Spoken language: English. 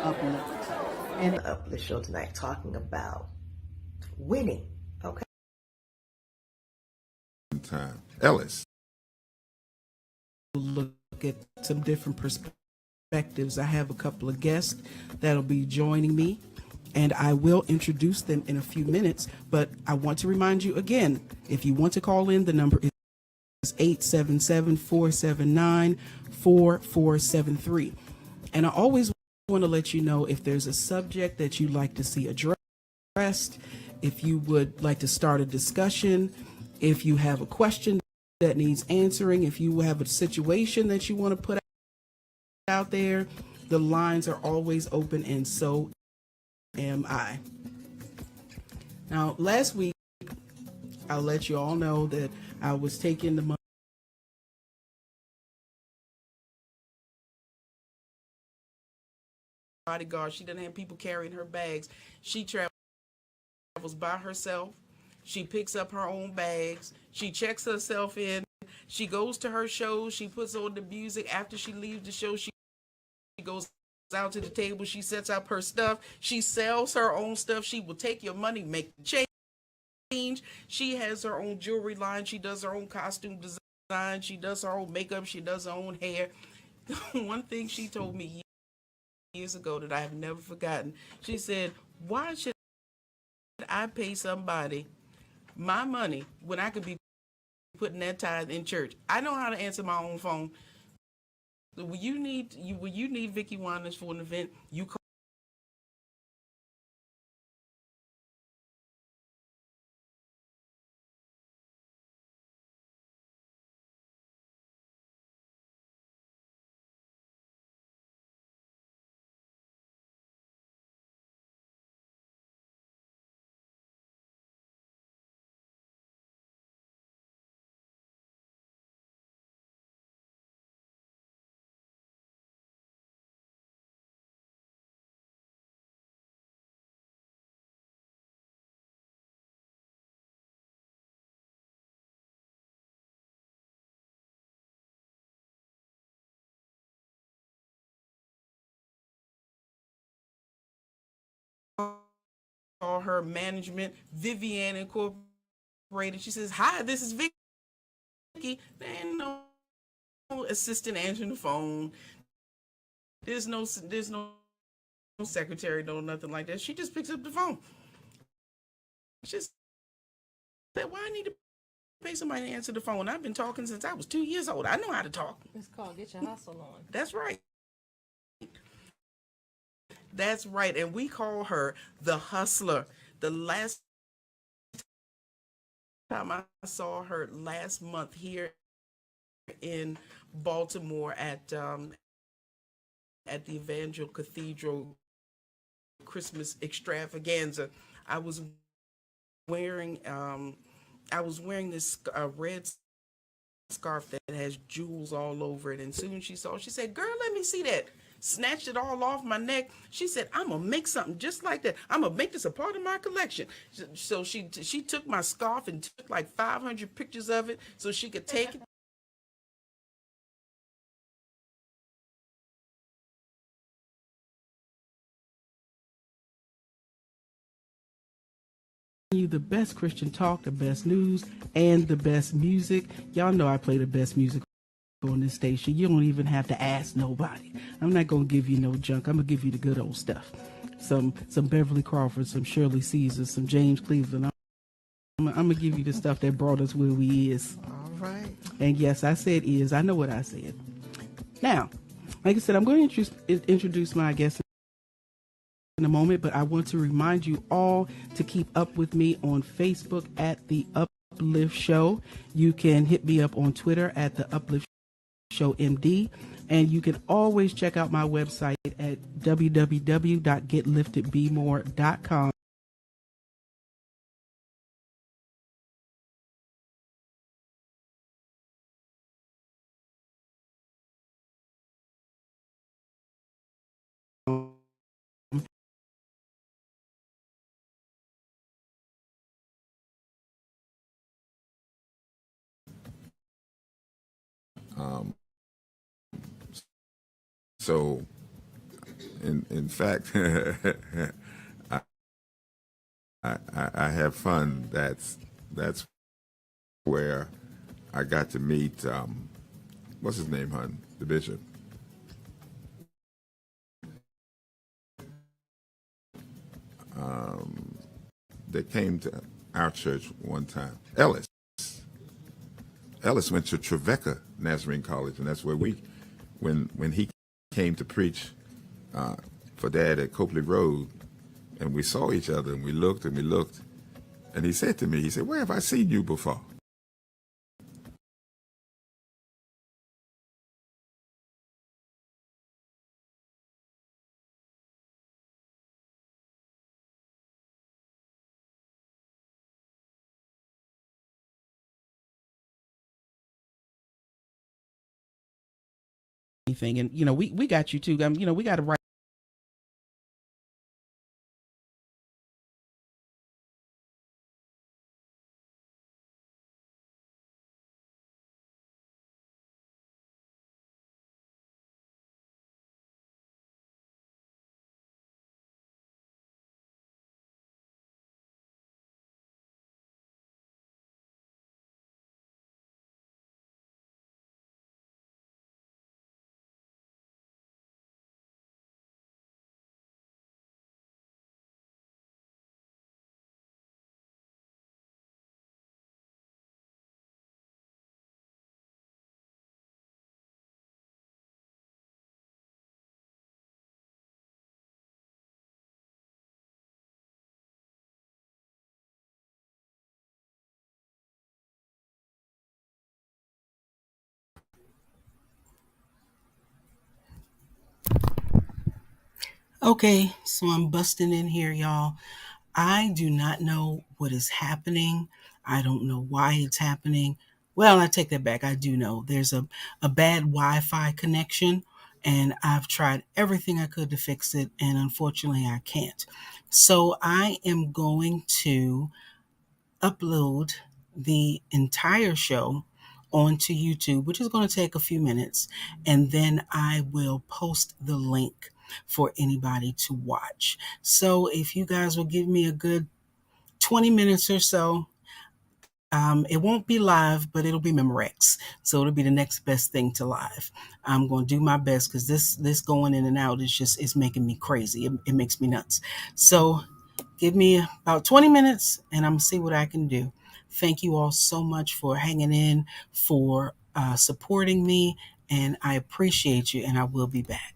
Uplift. And the Uplift show tonight talking about winning. Okay. Time. Ellis. Look at some different perspectives. I have a couple of guests that'll be joining me, and I will introduce them in a few minutes. But I want to remind you again, if you want to call in, the number is 877-479-4473. And I always want to let you know if there's a subject that you'd like to see addressed, if you would like to start a discussion, if you have a question that needs answering, if you have a situation that you want to put out there, the lines are always open, and so am I. Now, last week, I'll let you all know that I was taking the bodyguard. She doesn't have people carrying her bags. She travels by herself. She picks up her own bags. She checks herself in. She goes to her shows. She puts on the music. After she leaves the show, she goes out to the table. She sets up her stuff. She sells her own stuff. She will take your money, make the change. She has her own jewelry line. She does her own costume design. She does her own makeup. She does her own hair. One thing she told me years ago that I have never forgotten, she said, why should I pay somebody my money when I could be putting that tithe in church? I know how to answer my own phone. When you need Vicky Wanders for an event, you call. Call her management, Vivian Incorporated. She says, "Hi, this is Vicky." There ain't no assistant answering the phone. There's no secretary, no nothing like that. She just picks up the phone. She said, "Why I need to pay somebody to answer the phone? I've been talking since I was 2 years old. I know how to talk." It's called Get Your Hustle On. That's right. That's right. And we call her the hustler. The last time I saw her last month here in Baltimore at the Evangel Cathedral Christmas extravaganza, I was wearing this red scarf that has jewels all over it. And soon she saw, she said, "Girl, let me see that." Snatched it all off my neck. She said, "I'm gonna make something just like that. I'm gonna make this a part of my collection." So she took my scarf and took like 500 pictures of it so she could take it. You the best Christian talk, the best news, and the best music. Y'all know I play the best music on this station. You don't even have to ask nobody. I'm not gonna give you no junk. I'm gonna give you the good old stuff. Some Beverly Crawford, some Shirley Caesar, some James Cleveland. I'm gonna give you the stuff that brought us where we is. All right. And yes, I said is. I know what I said. Now, like I said, I'm going to introduce my guest in a moment, but I want to remind you all to keep up with me on Facebook at the Uplift Show. You can hit me up on Twitter at the Uplift Show MD, and you can always check out my website at www.getliftedbemore.com. So In fact, I have fun. That's where I got to meet what's his name, hon, the bishop. That came to our church one time. Ellis. Ellis went to Trevecca Nazarene College, and that's where when he came to preach for Dad at Copley Road, and we saw each other, and we looked and we looked, and he said to me, he said, "Where have I seen you before?" Anything, and we got you too. We got to write. Okay, so I'm busting in here, y'all. I do not know what is happening. I don't know why it's happening. Well, I take that back. I do know there's a bad Wi Fi connection, and I've tried everything I could to fix it, and unfortunately, I can't. So I am going to upload the entire show onto YouTube, which is going to take a few minutes, and then I will post the link for anybody to watch. So if you guys will give me a good 20 minutes or so, it won't be live, but it'll be Memorex. So it'll be the next best thing to live. I'm going to do my best because this going in and out is just it's making me crazy. It makes me nuts. So give me about 20 minutes and I'm going to see what I can do. Thank you all so much for hanging in, for supporting me, and I appreciate you, and I will be back.